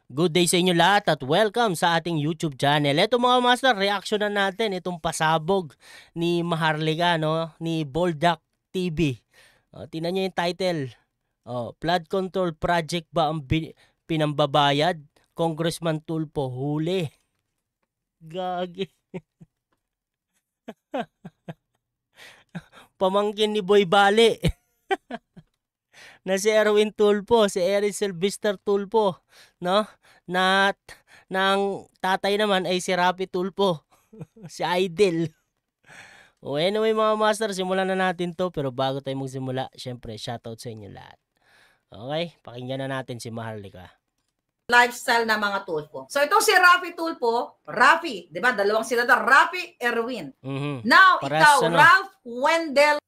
Good day sa inyo lahat at welcome sa ating YouTube channel. Ito mga master, reaction na natin itong pasabog ni Maharlika, no? Ni Boldak TV. Tingnan nyo yung title. Flood Control Project ba ang pinambabayad? Congressman Tulfo huli. Gagi. Pamangkin ni Boy Bali. Na si Erwin Tulfo, si Eric Sylvester Tulfo, no? Nang tatay naman ay si Rapi Tulfo, si Idol. Anyway mga master, simulan na natin to. Pero bago tayo magsimula, syempre shoutout sa inyo lahat. Okay, pakinggan na natin si Maharlika. Lifestyle ng mga Tulfo. So itong si Rapi Tulfo, Rapi, di ba? Dalawang senador, Rapi, Erwin. Now, Parehas, ikaw, Ralph Wendell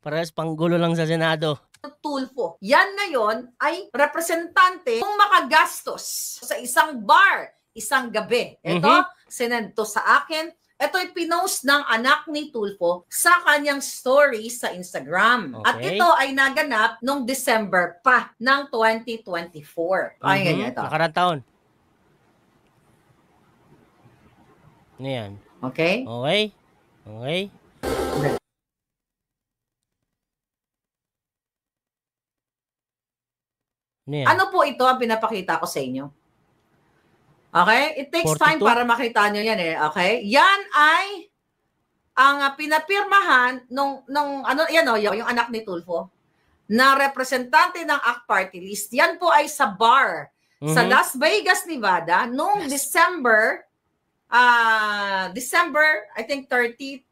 Parehas panggulo lang sa Senado. Tulfo. Yan ngayon ay representante kung makagastos sa isang bar, isang gabi. Ito, sinento sa akin. Ito'y pinost ng anak ni Tulfo sa kanyang story sa Instagram. Okay. At ito ay naganap noong December pa ng 2024. Ay, ganyan ito. Nakarang taon. Ano yan? Okay? Okay? Okay? Ano po ito ang pinapakita ko sa inyo? Okay? It takes 42? time para makita nyo yan eh. Okay? Yan ay ang pinapirmahan nung ano, yan o, yung anak ni Tulfo na representante ng ACT Party List. Yan po ay sa bar sa Las Vegas, Nevada noong December, I think 30,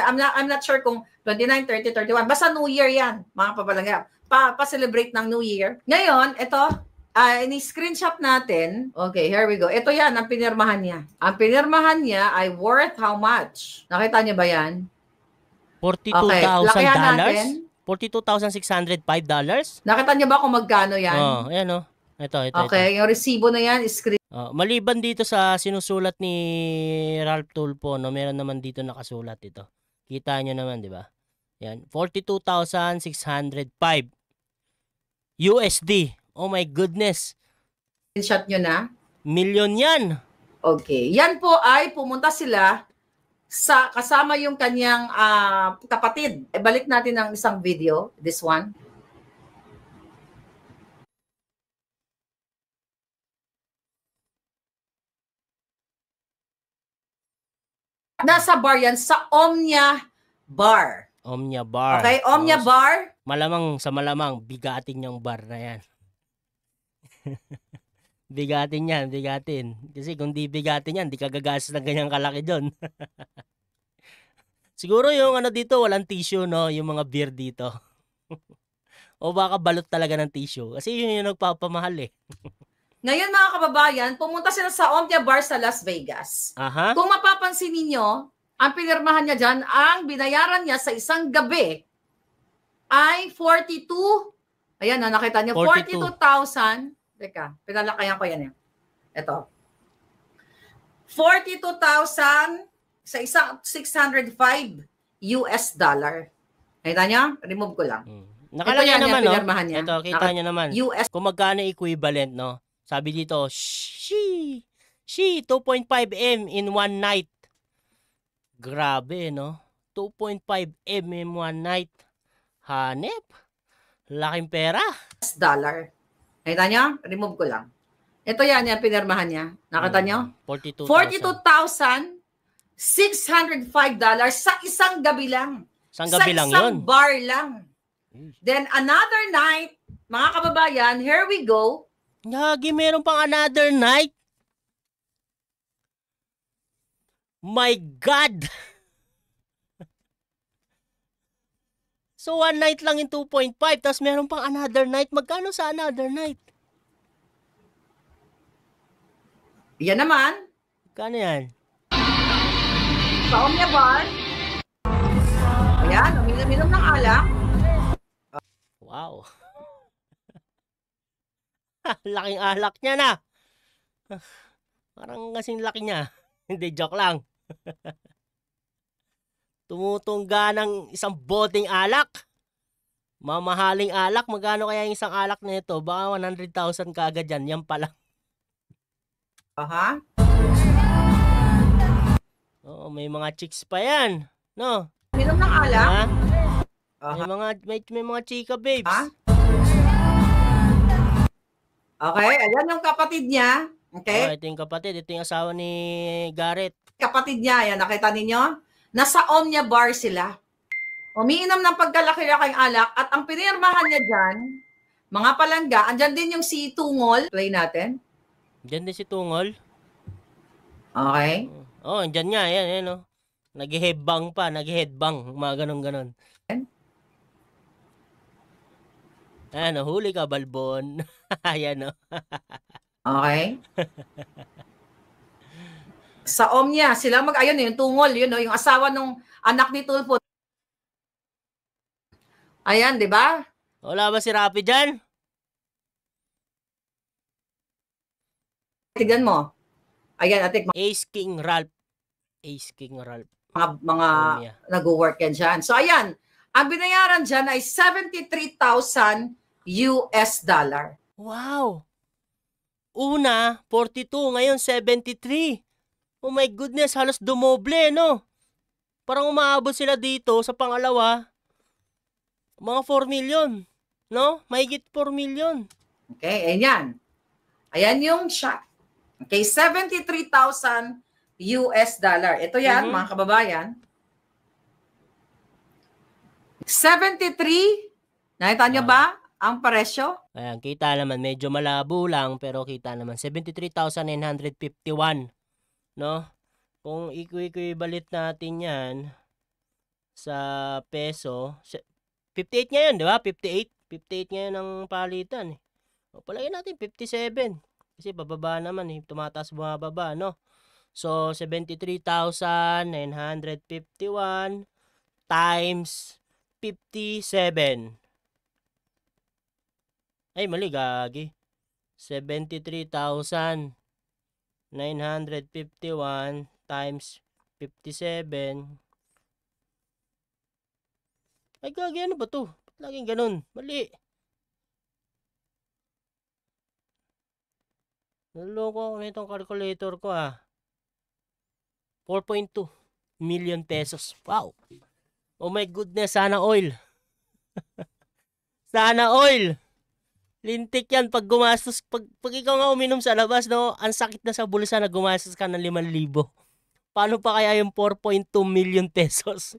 I'm not sure kung 29, 30, 31. Basta New Year yan, mga papalangga. Pa-celebrate ng New Year. Ngayon, ito, ini-screenshot natin. Okay, here we go. Ito yan, ang pinirmahan niya. Ang pinirmahan niya ay worth how much? Nakita niyo ba yan? $42,000? $42,605? Nakita niyo ba kung magkano yan? Ayan o. Ito. Okay, yung resibo na yan, screen. Maliban dito sa sinusulat ni Ralph Tulfo, no, meron naman dito nakasulat ito. Kita nyo naman, di ba? Yan, 42,605 USD. Oh my goodness. Screenshot nyo na? Million yan. Okay. Yan po ay pumunta sila sa kasama yung kanyang kapatid. Balik natin ang isang video. This one. Nasa bar yan, sa Omnia Bar. Omnia Bar. Okay, Omnia Bar. Malamang sa malamang, bigatin yung bar na yan. Bigatin yan, bigatin. Kasi kung di bigatin yan, di ka gagastos ng ganyang kalaki doon. Siguro yung ano dito, walang tissue, no? Yung mga beer dito. O baka balot talaga ng tissue. Kasi yun yung nagpapamahal eh. Ngayon mga kababayan, pumunta sila sa Omnia Bar sa Las Vegas. Kung mapapansin ninyo, ang pinirmahan niya dyan, ang binayaran niya sa isang gabi ay 42. Ayan na, nakita niyo, 42,000. Teka, pinalakayan ko yan. Ito. 42,000 sa isang 605 US dollar. Nakita niyo? Remove ko lang. Nakalagay naman, no? Niya. Ito, kita niyo naman. US. Kung magkano equivalent, no? Sabi dito, she 2.5 M in one night. Grabe, no? 2.5 M in one night. Hanep. Laking pera. Dollar. Nakita niyo? Remove ko lang. Ito yan, yung pinirmahan niya. Nakita niyo? $42,605 sa isang gabi lang. Isang gabi lang yun? Sa isang bar lang. Then another night, mga kababayan, here we go. Gagi, meron pang another night. My God! So, one night lang yung 2.5, tapos meron pang another night. Magkano sa another night? Yan naman. Magkano yan? Sa Omnia Bar. Ayan, uminom ng alak. Wow. Laking alak niya na. Parang kasing laki niya. Hindi, joke lang. Tumutungga ng isang boteng alak. Mamahaling alak. Magkano kaya yung isang alak na ito? Baka 100,000 kaagad yan. Yan pala. Aha. Oo, may mga chicks pa yan. No? Minom ng alak? May mga chika babes. Okay, ayan yung kapatid niya. Okay? Ito yung kapatid. Ito yung asawa ni Garrett. Kapatid niya, ayan, nakita ninyo? Nasa Omnia Bar sila. Umiinom ng pagkalaki-laking alak at ang pinirmahan niya dyan, mga palangga, andyan din yung si Tungol. Play natin. Andyan din si Tungol. Okay. Andyan nga. Ayan, oh. Nag-headbang pa. Mga ganon-ganon. Ayan, huli ka, Balbon. Ayan, oh. Okay. Sa Omnia, sila ayun, yung Tungol, yun, yung asawa ng anak ni Tulfo. Ayan, di ba? Wala ba si Rapi dyan? Tignan mo. Ayan, atik. Ace King Ralph. Mga nag-work yan dyan. So, ayan. Ang binayaran dyan ay $73,000 US. Wow! Una, 42. Ngayon, 73. Oh my goodness, halos dumoble, no? Parang umaabot sila dito sa pangalawa. Mga 4 million. No? Mahigit 4 million. Okay, ayan. Ayan yung shot. Okay, $73,000 US. Ito yan, mga kababayan. 73. Nakita nyo ba ang presyo? Ayan, kita naman. Medyo malabo lang, pero kita naman. 73,951. No? Kung equivalent natin yan sa peso, 58 ngayon, di ba? 58 ngayon ang palitan. Palagay natin 57. Kasi bababa naman, tumataas bumababa, no? So, 73,951 times 57. Ay, mali, gagi. 73,951 times 57. Ay, gagi, ano ba to? Ba't laging ganun? Mali. Naloko ako na itong calculator ko, 4.2 million pesos. Wow. Oh my goodness, sana oil. Sana oil. Lintik yan pag gumastos. Pag ikaw nga uminom sa labas, no, ang sakit na sa bulsa na gumastos ka ng 5,000. Paano pa kaya yung 4.2 million pesos?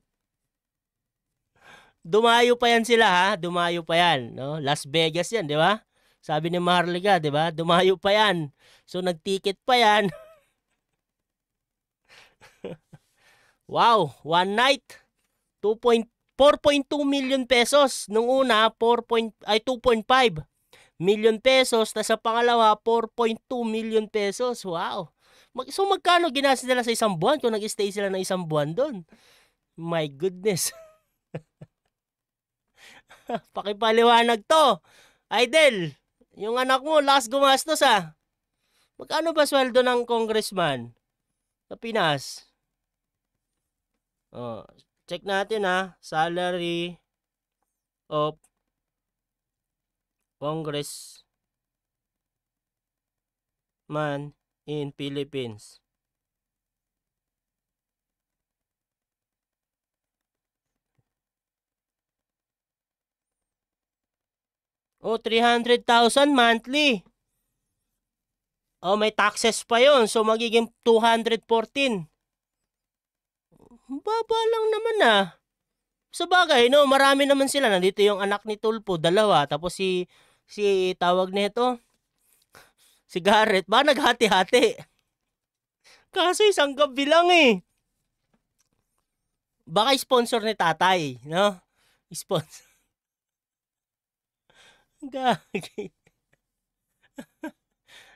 Dumayo pa yan sila, ha? Dumayo pa yan, no? Las Vegas yan, di ba? Sabi ni Maharlika, di ba? Dumayo pa yan. So, nag-ticket pa yan. Wow, one night. 4.2 million pesos. Nung una, 2.5 million pesos. Tapos sa pangalawa, 4.2 million pesos. Wow. So, magkano ginastos nila sa isang buwan kung nag-stay sila ng isang buwan doon? My goodness. Pakipaliwanag to. Idol, yung anak mo, lakas gumastos, Magkano ba sweldo ng congressman sa Pinas? Check natin, salary of congressman in Philippines. Oh, 300,000 monthly. Oh, may taxes pa yon. So, magiging 214. Baba lang naman, Sa bagay, no, marami naman sila. Nandito yung anak ni Tulfo, 2. Tapos si tawag nito, si Garrett. Ba, naghati-hati. Kaso isang gabi lang, Baka sponsor ni tatay, no? Sponsor. Gagi.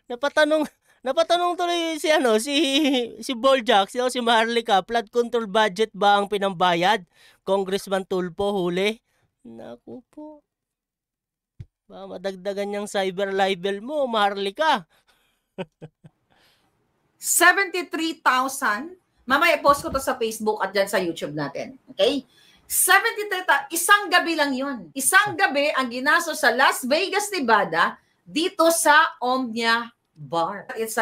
Napatanong tuloy si Boljak, si Maharlika, flood control budget ba ang pinambayad? Congressman Tulfo huli? Naku po. Ba madagdagan niyang cyber libel mo, Maharlika. 73,000. Mamaya post ko to sa Facebook at dyan sa YouTube natin. Okay? 73,000. Isang gabi lang yun. Isang gabi ang ginastos sa Las Vegas, Nevada, dito sa Omnia Bar. It's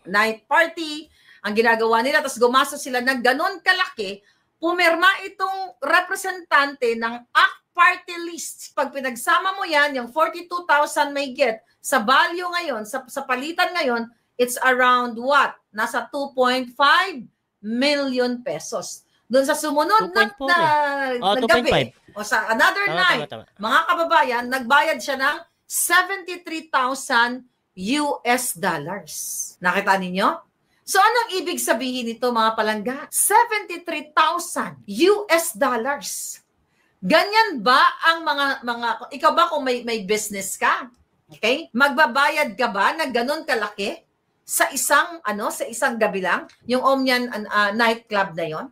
night party, ang ginagawa nila, tapos gumastos sila ng ganon kalaki, pumirma itong representante ng ACT party list. Pag pinagsama mo yan, yung 42,000 may get, sa value ngayon, sa palitan ngayon, it's around what? Nasa 2.5 million pesos. Doon sa sumunod na gabi, o sa another night, mga kababayan, nagbayad siya ng $73,000 US dollars. Nakita ninyo? So anong ibig sabihin nito mga palangga? 73,000 US dollars. Ganyan ba ang mga ikaw ba kung may business ka? Okay? Magbabayad ka ba ng ganun kalaki sa isang gabi lang, yung Omnian nightclub na 'yon?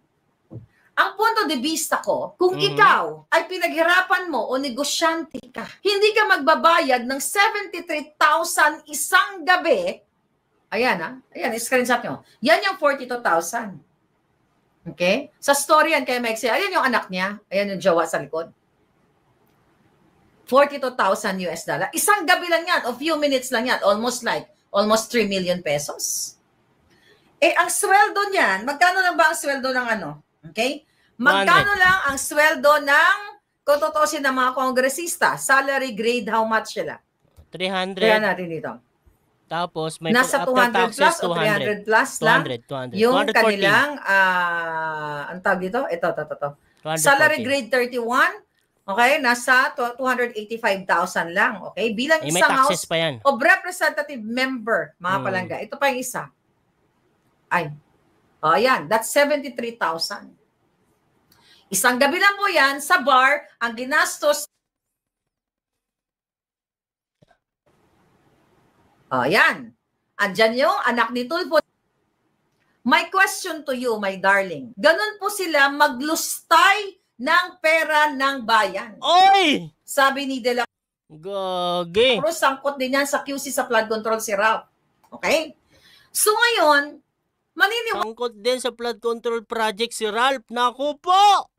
Ang punto de vista ko, kung ikaw ay pinaghirapan mo o negosyante ka, hindi ka magbabayad ng 73,000 isang gabi. Ayan screenshot nyo. Yan yung 42,000. Okay? Sa story yan kay Mike, ayan yung anak niya, ayan yung jowa sa likod. 42,000 US dollar. Isang gabi lang yan, o few minutes lang yan, almost 3 million pesos. Eh, ang sweldo niyan, magkano lang ba ang sweldo ng Okay? Magkano lang ang sweldo ng, kung tutusin ng mga kongresista, salary grade, how much sila? 300. Kaya natin dito. Tapos may nasa 200 plus o 300 plus lang 200. Yung 214. kanilang ang tawag dito, ito. Salary grade 31, okay, nasa 285,000 lang, okay? Bilang isang House of Representative member, mga palangga. Ito pa yung isa. Ayan, that's 73,000. Isang gabi lang po yan sa bar, ang ginastos. Ayan. Andyan yung anak ni Tulfo. My question to you, my darling. Ganun po sila maglustay ng pera ng bayan. Oy! Sabi ni De La Gagi. Cruz, sangkot din yan sa QC sa flood control si Ralph. Okay? So ngayon, sangkot din sa flood control project si Ralph. Naku po!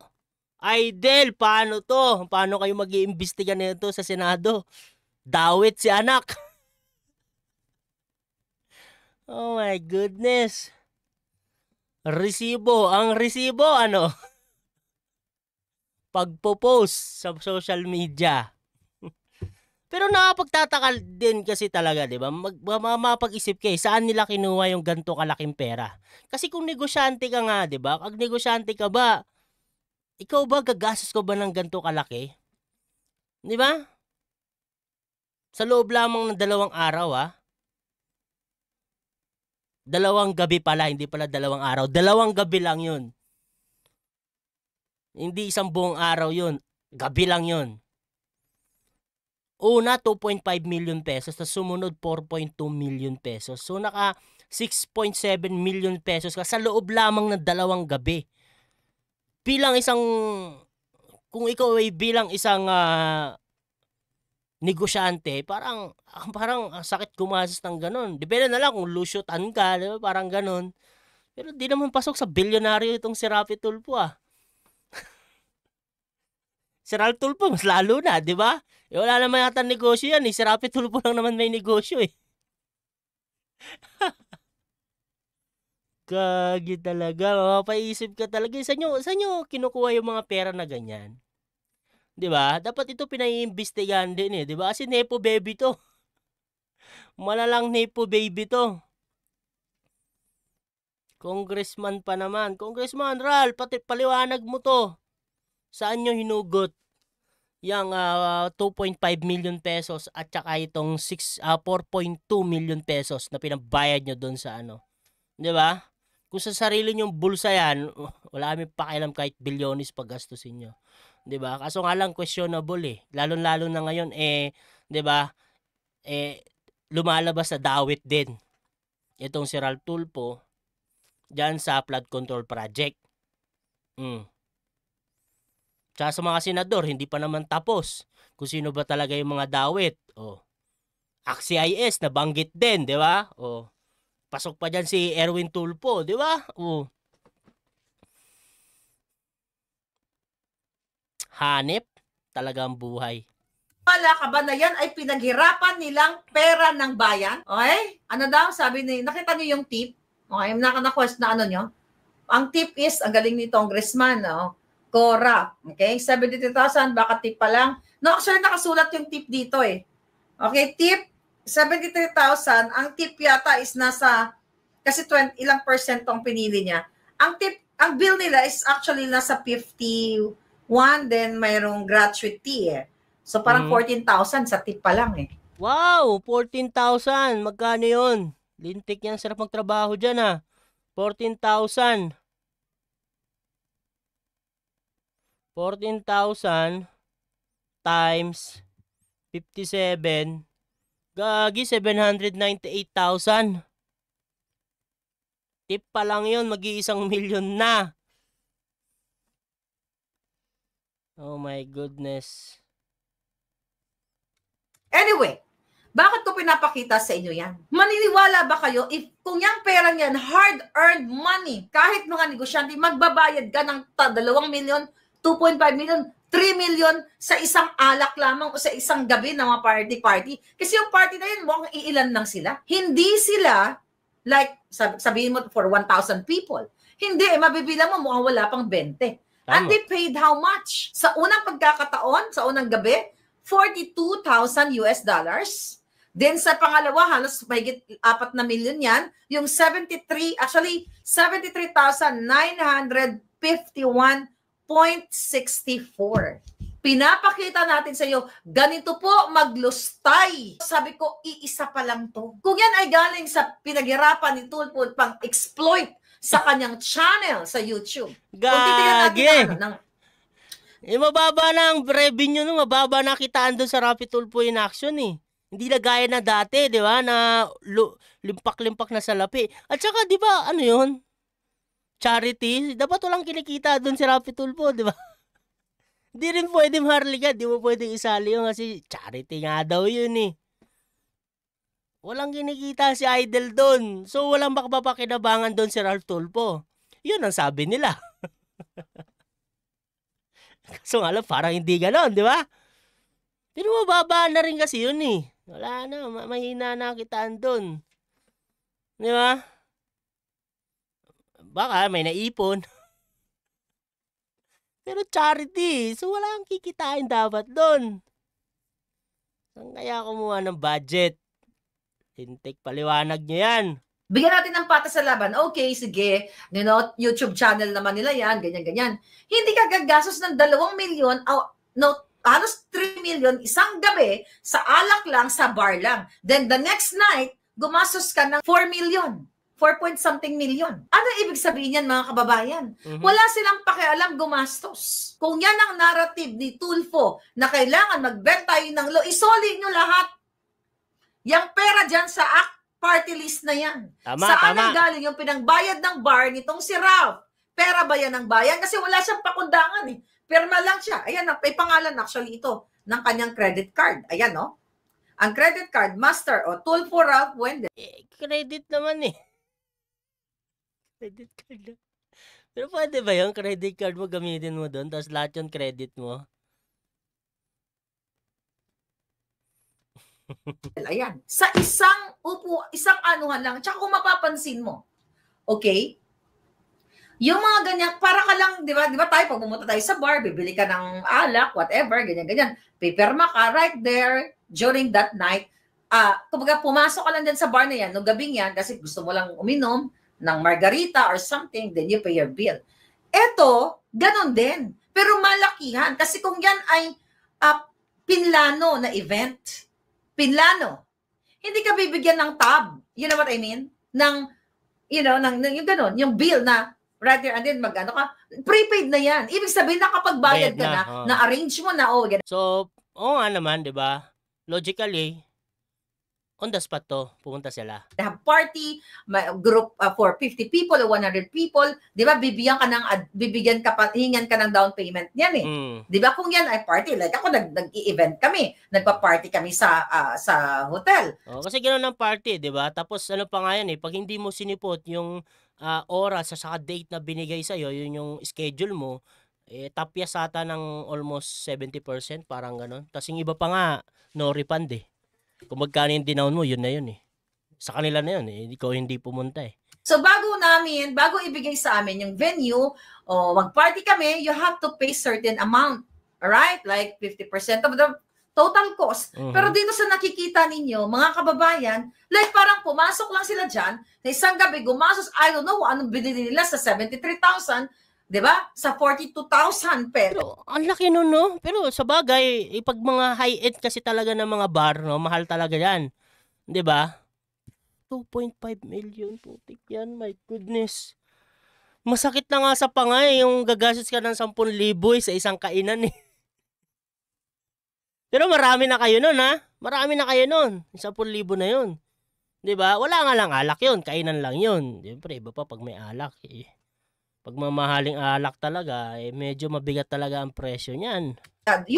Idol, paano to? Paano kayo mag-iimbestiga nito sa Senado? Dawit si anak. Oh my goodness. Resibo. Ang resibo, pagpo-post sa social media. Pero nakapagtataka din kasi talaga, di ba? Mapag-isip kayo, saan nila kinuha yung ganito kalaking pera? Kasi kung negosyante ka nga, di ba? Pag negosyante ka ba, ikaw ba gagastos ko ba ng ganito kalaki? Di ba? Sa loob lamang ng 2 araw, 2 gabi pala, hindi pala 2 araw. 2 gabi lang yun. Hindi isang buong araw yun. Gabi lang yun. Una, 2.5 million pesos. Tapos sumunod, 4.2 million pesos. So, naka 6.7 million pesos ka sa loob lamang ng 2 gabi. Bilang isang, kung ikaw ay bilang isang negosyante, parang sakit gumastos ng ganun. Depende na lang kung lusyutan ka, diba? Parang ganun. Pero di naman pasok sa bilyonaryo itong si Rapi Tulfo, Si Rapi Tulfo, mas lalo na, di ba? Wala naman yata negosyo yan, Si Rapi Tulfo lang naman may negosyo, Kagi talaga, mapapaisip ka talaga. Saan nyo kinukuha yung mga pera na ganyan? 'Di ba? Dapat ito pinaiimbestigahan din 'di ba? Kasi nepo baby 'to. Malalang nepo baby 'to. Congressman pa naman. Congressman Ral, paliwanag mo 'to. Saan nyo hinugot yung 2.5 million pesos at saka itong 4.2 million pesos na pinabayad nyo doon sa 'Di ba? Kung sa sarili nyong bulsa yan, wala kami pakialam kahit bilyones paggastusin nyo. 'Di ba? Kaso nga lang questionable Lalo-lalo na ngayon 'di ba? Lumalabas sa dawit din itong si Ralph Tulfo diyan sa flood control project. Tsaka sa mga senador, hindi pa naman tapos kung sino ba talaga yung mga dawit. AXIS nabanggit din, 'di ba? Pasok pa diyan si Erwin Tulfo, 'di ba? Hanep talaga ang buhay. Wala ka ba na yan ay pinaghirapan nilang pera ng bayan? Okay? Ano daw? Sabi ni, nakita niyo yung tip? Okay, na-quest na ano nyo? Ang tip is, ang galing ni Congressman, no? Cora. Okay? 73,000, baka tip pa lang. No, actually, nakasulat yung tip dito eh. Okay, tip, 73,000. Ang tip yata is nasa, kasi 20, ilang percent tong pinili niya. Ang tip, ang bill nila is actually nasa 51, then mayroong gratuity eh. So parang 14,000 sa tip pa lang eh. Wow, 14,000. Magkano yun? Lintik yan, sarap magtrabaho dyan ah. 14,000. 14,000 times 57. Gagi, 798,000. Tip pa lang yun, mag-1 milyon na. Oh my goodness. Anyway, bakit ko pinapakita sa inyo yan? Maniniwala ba kayo if kung yung pera niyan, hard-earned money, kahit mga negosyante, magbabayad ka ng 2 million, 2.5 million, 3 million sa isang alak lamang o sa isang gabi ng mga party-party. Kasi yung party na yun, mukhang iilan lang sila. Hindi sila, like, sabihin mo for 1,000 people. Hindi, mabibilang mo mukhang wala pang 20. And they paid how much? Sa unang pagkakataon, sa unang gabi, $42,000 US. Then sa pangalawa, halos mahigit 4 na milyon yan. Yung 73,951.64. Pinapakita natin sa iyo, ganito po maglustay. Sabi ko, iisa pa lang to. Kung yan ay galing sa pinaghirapan ni Tulfo pang exploit sa kanyang channel sa YouTube. Gagi! Mababa na ang revenue no, mababa na kitaan doon sa Rapi Tulfo in action eh. Hindi na gaya na dati, di ba, na limpak-limpak na salapi. At saka, di ba, ano yun? Charity. Dapat walang kinikita doon si Rapi Tulfo, di ba? Hindi rin pwede maharligan, di mo pwede isali yun kasi charity nga daw yun eh. Walang kinikita si Idol doon. So, walang makapapakinabangan doon si Ralph Tulfo. Yun ang sabi nila. So nga lang, parang hindi gano'n, di ba? Pero mababa na rin kasi yun eh. Wala na, mahina na kitaan doon. Di ba? Baka may naipon. Pero charity, so wala kang kikitain dapat doon. Saan kaya kumuha ng budget? Tintik, paliwanag nyo yan. Bigyan natin ng patas sa laban. Okay, sige. You know, YouTube channel naman nila yan, ganyan-ganyan. Hindi ka gagastos ng 2 milyon, halos 3 million isang gabi sa alak lang, sa bar lang. Then the next night, gumastos ka ng 4 million. 4-point-something million. Ano ibig sabihin yan, mga kababayan? Wala silang pakialam gumastos. Kung yan ang narrative ni Tulfo na kailangan mag-bet tayo ng law, isoli nyo lahat. Yang pera dyan sa party list na yan. Saan ang galing yung pinangbayad ng bar nitong si Ralph? Pera ba yan ng bayan? Kasi wala siyang pakundangan eh. Pirma lang siya. Ayan, may pangalan actually ito ng kanyang credit card. Ayan, no? Ang credit card, Master o Tulfo Ralph Buendez. Credit naman eh. Credit card lang. Pero pwede ba yung credit card mo gamitin mo doon, tapos lahat yung credit mo? Ayan. Sa isang anuhan lang. Tsaka kung mapapansin mo, okay? Yung mga ganyan, para ka lang, di ba tayo, pag pumunta tayo sa bar, bibili ka ng alak, whatever, ganyan-ganyan. Pipirma ka right there during that night. Kumbaga, pumasok ka lang din sa bar na yan, no gabing yan, kasi gusto mo lang uminom ng margarita or something, then you pay your bill. Eto, ganon din. Pero malakihan. Kasi kung yan ay pinlano na event, pinlano, hindi ka bibigyan ng tab. You know what I mean? Yung ganon, yung bill na right there and then mag-ano ka, prepaid na yan. Ibig sabihin, nakapagbayad ka na, na-arrange mo na, ganun. So, nga naman, di ba? Logically, on the spot to, pumunta sila. They have party, group for 50 people or 100 people, di ba, hingan ka ng down payment yan eh. Di ba, kung yan ay party, like ako, nag-i-event kami, nagpa-party kami sa hotel. Kasi gano'n ang party, di ba? Tapos ano pa nga yan eh, pag hindi mo sinipot yung oras sa saka date na binigay sa'yo, yun yung schedule mo, tapyas ata ng almost 70%, parang gano'n. Tapos yung iba pa nga, no refund eh. Kung magkano yung dinown mo, yun na yun eh. Sa kanila na yun eh. Ikaw hindi pumunta eh. So bago ibigay sa amin yung venue, o mag-party kami, you have to pay certain amount. Alright? Like 50% of the total cost. Pero dito sa nakikita ninyo, mga kababayan, like parang pumasok lang sila dyan, na isang gabi gumasos, I don't know, anong binili nila sa 73,000, di ba? Sa 42,000 pesos. Pero ang laki nun, no? Pero sa bagay, pag mga high-end kasi talaga ng mga bar, no? Mahal talaga yan. Di ba? 2.5 million, putik yan, my goodness. Masakit na nga sa pangay yung gagastos ka ng 10,000 sa isang kainan eh. Pero marami na kayo nun, ha? Marami na kayo nun. 10,000 na yun. Diba? Wala nga lang alak yun. Kainan lang yun. Siyempre, iba pa pag may alak eh. Pag mamahaling alak talaga, eh, medyo mabigat talaga ang presyo niyan.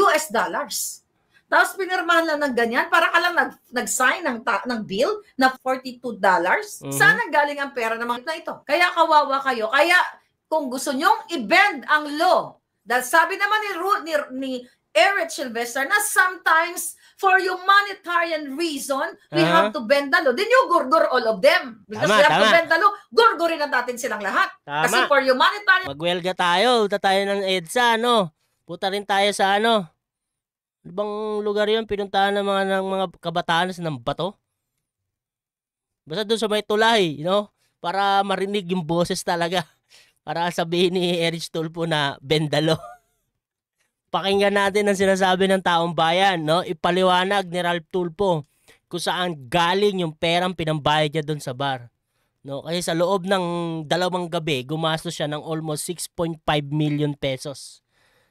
US dollars. Tapos pinirmahan lang ng ganyan, para ka lang nag-sign ng bill na $42. Saan galing ang pera ng mga ito? Kaya kawawa kayo. Kaya kung gusto nyong i-bend ang law, dahil sabi naman ni Eric Sylvester na sometimes for humanitarian reason, we have to bend the law. Then you gurgur all of them. Because we have to bend the law, gurgurin na natin silang lahat. Kasi for humanitarian... Magwelga tayo. Punta tayo ng EDSA, ano? Punta rin tayo sa ano? Ibang lugar yun, pinuntahan ng mga kabataan ng bato. Basta doon sa may tulay, you know? Para marinig yung boses talaga. Para sabihin ni Eric Tulfo na bendalo. Pakinggan natin ang sinasabi ng taong bayan, no? Ipaliwanag ni Ralph Tulfo kung saan galing yung perang pinambayad niya doon sa bar. No? Kasi sa loob ng 2 gabi, gumastos siya ng almost 6.5 million pesos.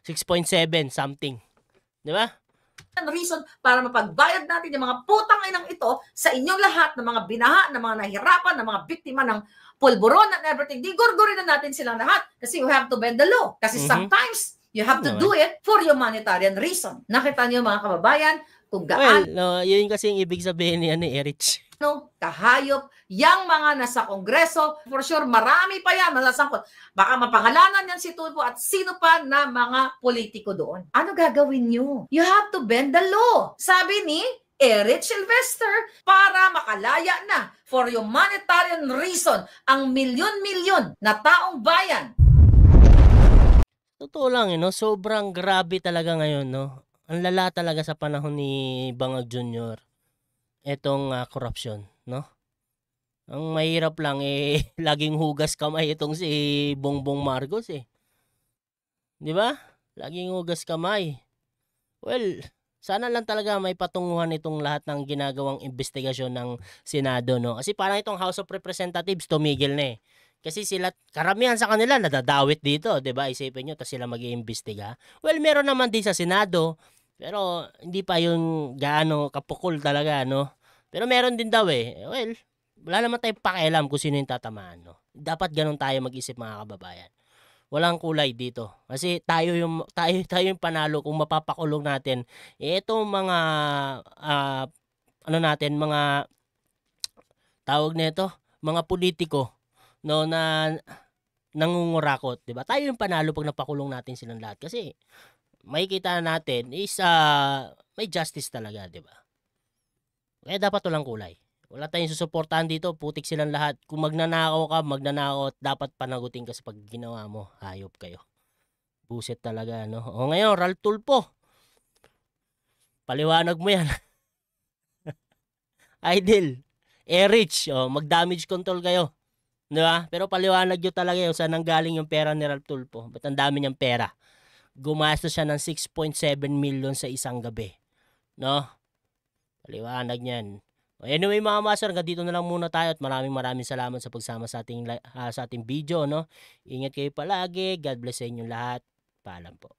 6.7 something. Di ba? Reason para mapagbayad natin yung mga putang inang ito sa inyong lahat ng mga binaha, ng mga nahirapan, ng mga biktima ng pulburon and everything. Di gurgurin na natin silang lahat kasi you have to bend the law. Kasi sometimes you have to do it for humanitarian reason. Nakita niyo mga kababayan kung gaan. Well, yun kasi yung ibig sabihin ni Erich. Kahayop, yang mga nasa Kongreso, for sure marami pa yan masasangkot. Baka mapangalanan yan si Tulfo at sino pa na mga politiko doon. Ano gagawin nyo? You have to bend the law. Sabi ni Eric Sylvester, para makalaya na for humanitarian reason ang milyon-milyon na taong bayan. Totoo lang, no? Sobrang grabe talaga ngayon, no? Ang lala talaga sa panahon ni Bangag Jr. Etong korupsyon, no? Ang mahirap lang eh laging hugas kamay itong si Bongbong Marcos eh. 'Di ba? Laging hugas kamay. Well, sana lang talaga may patunguhan itong lahat ng ginagawang investigasyon ng Senado, no? Kasi parang itong House of Representatives tumigil na eh. Kasi sila, karamihan sa kanila nadadawit dito, 'di ba? Isipin niyo, tas sila mag-iimbestiga. Well, meron naman din sa Senado, pero hindi pa yung gaano kapukol talaga, no? Pero meron din daw eh. Well, wala naman tayong pakialam kung sino yung tatamaan, no? Dapat ganun tayo mag-isip mga kababayan. Walang kulay dito. Kasi tayo yung panalo kung mapapakulong natin. Itong mga mga tawag nito, mga politiko, no, na nangungurakot, 'di ba? Tayo yung panalo pag napakulong natin silang lahat kasi makikita natin is may justice talaga, 'di ba? Kaya dapat walang kulay. Wala tayong susuportahan dito, putik silang lahat. Kung magnanakaw ka, dapat panagutin ka sa pag ginawa mo. Hayop kayo. Buset talaga, no? O ngayon, Ralph Tulfo. Paliwanag mo yan. Idol. Erich, mag-damage control kayo. Di ba? Pero paliwanag nyo talaga yung saan nanggaling yung pera ni Ralph Tulfo. Ba't ang dami niyang pera? Gumastos siya ng 6.7 million sa isang gabi. No? Paliwanag niyan. Anyway mga master, hanggang dito na lang muna tayo at maraming salamat sa pagsama sa ating video, no? Ingat kayo palagi. God bless sa inyong lahat. Paalam po.